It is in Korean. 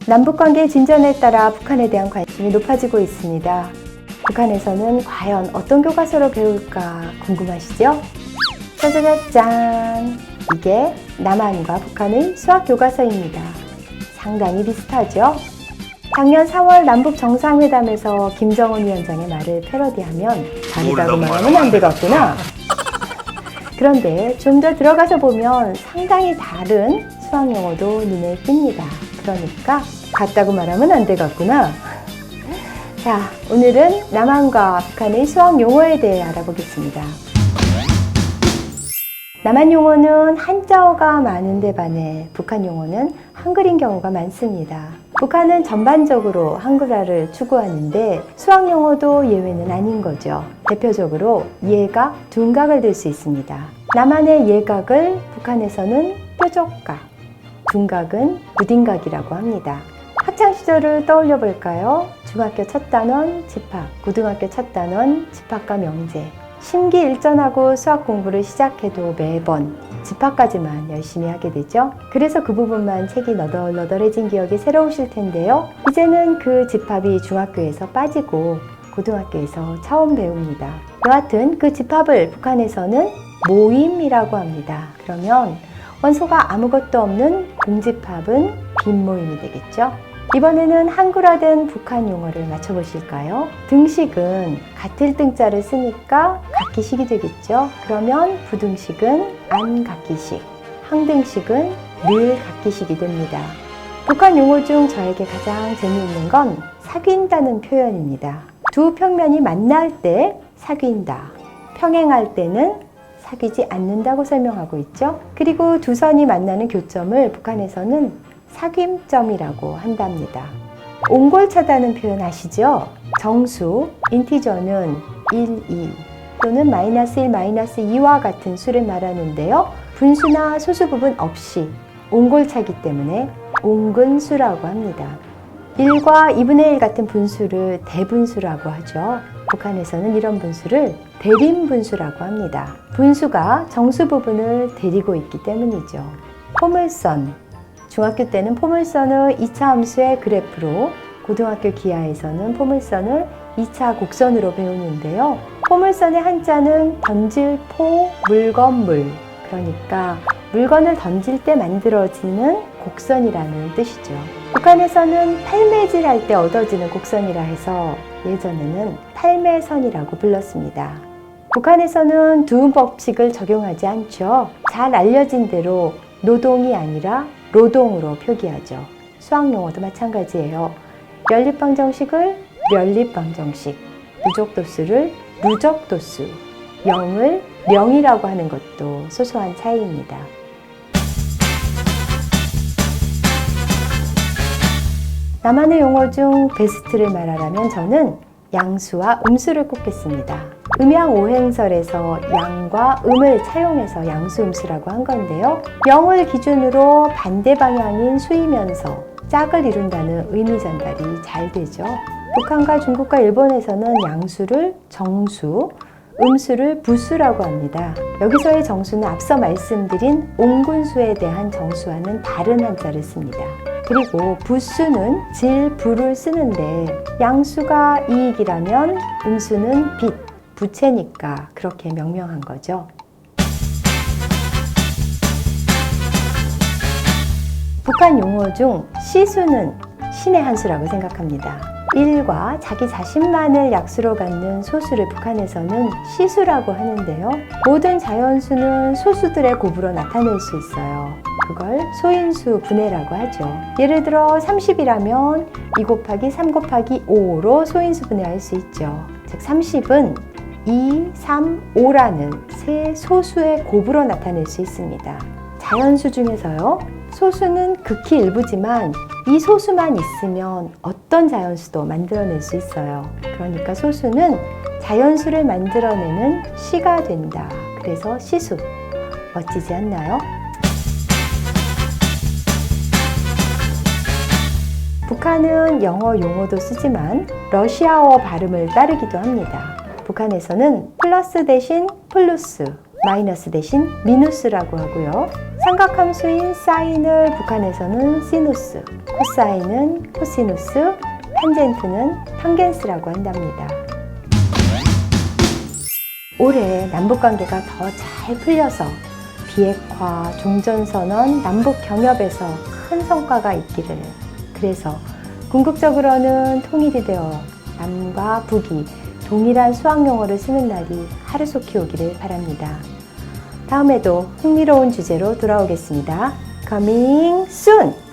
남북관계 진전에 따라 북한에 대한 관심이 높아지고 있습니다. 북한에서는 과연 어떤 교과서로 배울까 궁금하시죠? 짜자잔! 이게 남한과 북한의 수학 교과서입니다. 상당히 비슷하죠? 작년 4월 남북 정상회담에서 김정은 위원장의 말을 패러디하면 다르다고 말하면 안 되겠구나. 그런데 좀 더 들어가서 보면 상당히 다른 수학 용어도 눈에 띕니다. 그러니까 같다고 말하면 안 되겠구나. 자, 오늘은 남한과 북한의 수학 용어에 대해 알아보겠습니다. 남한 용어는 한자어가 많은데 반해 북한 용어는 한글인 경우가 많습니다. 북한은 전반적으로 한글화를 추구하는데 수학 용어도 예외는 아닌 거죠. 대표적으로 예각, 둔각을 들 수 있습니다. 남한의 예각을 북한에서는 뾰족각, 둔각은 무딘각이라고 합니다. 학창시절을 떠올려 볼까요? 중학교 첫 단원 집합, 고등학교 첫 단원 집합과 명제. 심기일전하고 수학 공부를 시작해도 매번 집합까지만 열심히 하게 되죠. 그래서 그 부분만 책이 너덜너덜해진 기억이 새로우실 텐데요. 이제는 그 집합이 중학교에서 빠지고 고등학교에서 처음 배웁니다. 여하튼 그 집합을 북한에서는 모임이라고 합니다. 그러면 원소가 아무것도 없는 공집합은 빈모임이 되겠죠. 이번에는 한글화된 북한 용어를 맞춰보실까요? 등식은 같을 등자를 쓰니까 각기식이 되겠죠. 그러면 부등식은 안각기식, 항등식은 늘 각기식이 됩니다. 북한 용어 중 저에게 가장 재미있는 건 사귄다는 표현입니다. 두 평면이 만날 때 사귄다, 평행할 때는 사귀지 않는다고 설명하고 있죠. 그리고 두 선이 만나는 교점을 북한에서는 사귐점이라고 한답니다. 옹골차다는 표현 아시죠? 정수, 인티저는 1, 2 또는 마이너스 1, 마이너스 2와 같은 수를 말하는데요. 분수나 소수 부분 없이 옹골차기 때문에 옹근수라고 합니다. 1과 2분의 1 같은 분수를 대분수라고 하죠. 북한에서는 이런 분수를 대림분수라고 합니다. 분수가 정수 부분을 데리고 있기 때문이죠. 포물선, 중학교 때는 포물선을 2차 함수의 그래프로, 고등학교 기하에서는 포물선을 2차 곡선으로 배우는데요. 포물선의 한자는 던질 포, 물건, 물. 그러니까 물건을 던질 때 만들어지는 곡선이라는 뜻이죠. 북한에서는 팔매질 할 때 얻어지는 곡선이라 해서 예전에는 팔매선이라고 불렀습니다. 북한에서는 두음 법칙을 적용하지 않죠. 잘 알려진 대로 노동이 아니라 노동으로 표기하죠. 수학 용어도 마찬가지예요. 연립방정식을 연립방정식, 누적도수를 누적도수, 명을 명이라고 하는 것도 소소한 차이입니다. 남한의 용어 중 베스트를 말하라면 저는 양수와 음수를 꼽겠습니다. 음양오행설에서 양과 음을 차용해서 양수음수라고 한 건데요. 0을 기준으로 반대 방향인 수이면서 짝을 이룬다는 의미 전달이 잘 되죠. 북한과 중국과 일본에서는 양수를 정수, 음수를 부수라고 합니다. 여기서의 정수는 앞서 말씀드린 옹군수에 대한 정수와는 다른 한자를 씁니다. 그리고 부수는 질, 부를 쓰는데 양수가 이익이라면 음수는 빚, 부채니까 그렇게 명명한 거죠. 북한 용어 중 시수는 신의 한 수라고 생각합니다. 일과 자기 자신만을 약수로 갖는 소수를 북한에서는 시수라고 하는데요. 모든 자연수는 소수들의 곱으로 나타낼 수 있어요. 그걸 소인수 분해라고 하죠. 예를 들어 30이라면 2 곱하기 3 곱하기 5로 소인수 분해할 수 있죠. 즉 30은 2, 3, 5라는 세 소수의 곱으로 나타낼 수 있습니다. 자연수 중에서요. 소수는 극히 일부지만 이 소수만 있으면 어떤 자연수도 만들어낼 수 있어요. 그러니까 소수는 자연수를 만들어내는 시가 된다. 그래서 시수. 멋지지 않나요? 북한은 영어 용어도 쓰지만 러시아어 발음을 따르기도 합니다. 북한에서는 플러스 대신 플루스, 마이너스 대신 미누스라고 하고요. 삼각함수인 사인을 북한에서는 시누스, 코사인은 코시누스, 탄젠트는 탄겐스라고 한답니다. 올해 남북관계가 더 잘 풀려서 비핵화, 종전선언, 남북 경협에서 큰 성과가 있기를, 그래서 궁극적으로는 통일이 되어 남과 북이 동일한 수학용어를 쓰는 날이 하루속히 오기를 바랍니다. 다음에도 흥미로운 주제로 돌아오겠습니다. Coming soon!